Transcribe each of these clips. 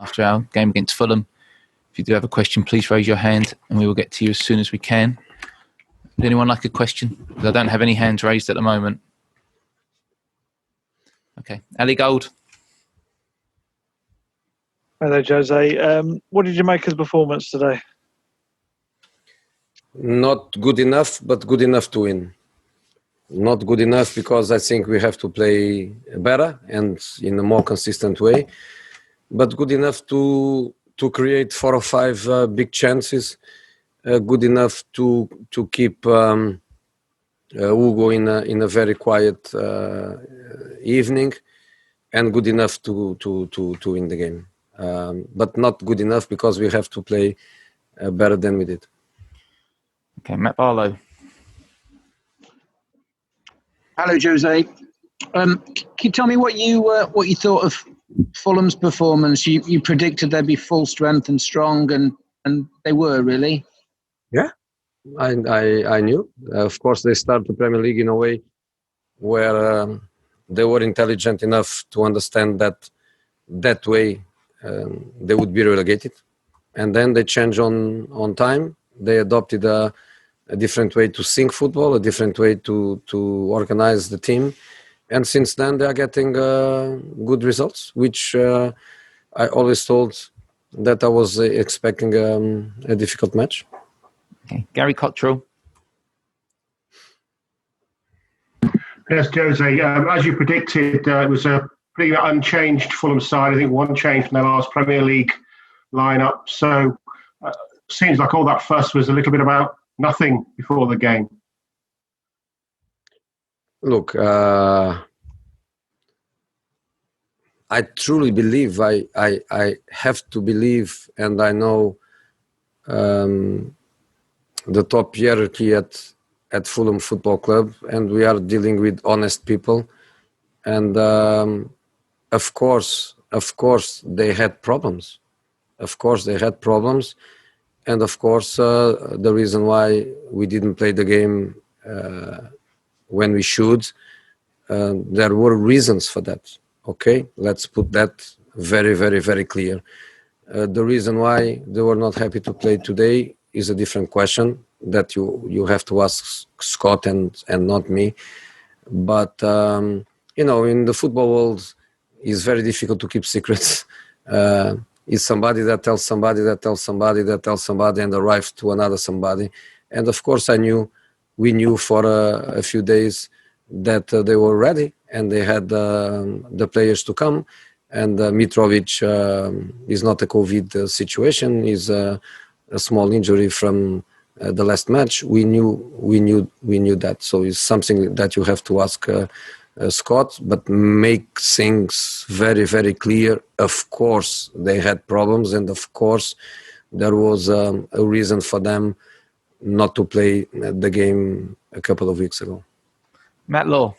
after our game against Fulham. If you do have a question, please raise your hand and we will get to you as soon as we can. Would anyone like a question? Because I don't have any hands raised at the moment. Okay. Ali Gold. Hello, Jose. What did you make of the performance today? Not good enough, but good enough to win. Not good enough because I think we have to play better and in a more consistent way. But good enough to create 4 or 5 big chances. Good enough to keep Hugo in a very quiet evening, and good enough to win the game. But not good enough because we have to play better than we did. Okay, Matt Barlow. Hello, Jose. Can you tell me what you thought of Fulham's performance? You predicted they'd be full strength and strong, and they were really. Yeah, I knew. Of course, they start the Premier League in a way where they were intelligent enough to understand that way they would be relegated, and then they changed on time. They adopted a different way to think football, a different way to organize the team. And since then, they are getting good results, which I always told that I was expecting a difficult match. Okay. Gary Cottrell. Yes, Jose, as you predicted, it was a pretty unchanged Fulham side. I think one change from their last Premier League lineup. So seems like all that fuss was a little bit about nothing before the game. Look, I truly believe, I have to believe, and I know the top hierarchy at Fulham Football Club, and we are dealing with honest people. And of course, they had problems. Of course, they had problems. And of course, the reason why we didn't play the game when we should, there were reasons for that. Okay, let's put that very, very, very clear. The reason why they were not happy to play today is a different question that you have to ask Scott and not me. But, in the football world, it's very difficult to keep secrets. It's somebody that tells somebody that tells somebody that tells somebody and arrives to another somebody. And of course, we knew for a few days that they were ready and they had the players to come. And Mitrovic is not a COVID situation; is a small injury from the last match. We knew that. So it's something that you have to ask Scott, but make things very, very clear. Of course, they had problems, and of course, there was a reason for them not to play the game a couple of weeks ago. Matt Law.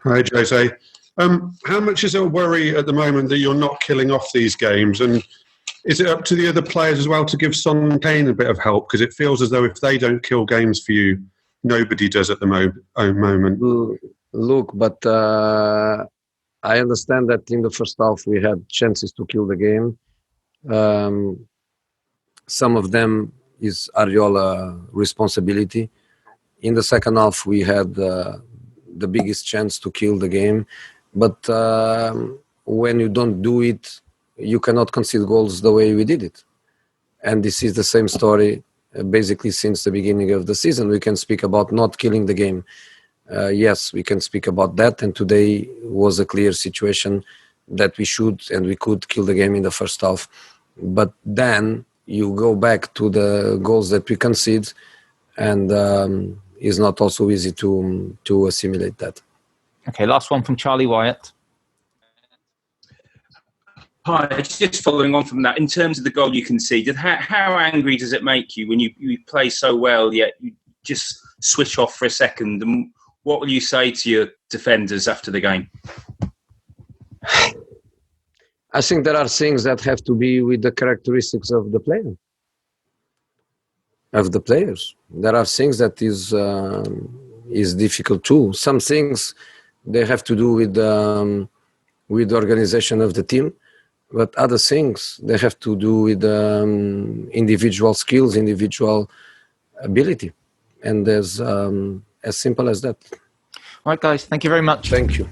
Hi, Jose. How much is it a worry at the moment that you're not killing off these games? And is it up to the other players as well to give Son and Kane a bit of help? Because it feels as though if they don't kill games for you, nobody does at the moment. Look, but I understand that in the first half we had chances to kill the game. Some of them is Ariola responsibility. In the second half we had the biggest chance to kill the game. But when you don't do it, you cannot concede goals the way we did it. And this is the same story basically since the beginning of the season. We can speak about not killing the game. Yes, we can speak about that. And today was a clear situation that we should and we could kill the game in the first half. But then you go back to the goals that we concede, and it's not also easy to assimilate that. Okay, last one from Charlie Wyatt. Hi, just following on from that, in terms of the goal you conceded, how angry does it make you when you play so well, yet you just switch off for a second? And what will you say to your defenders after the game? I think there are things that have to be with the characteristics of the player, of the players. There are things that is difficult too. Some things they have to do with with the organization of the team. But other things, they have to do with individual skills, individual ability. And there's as simple as that. All right, guys. Thank you very much. Thank you.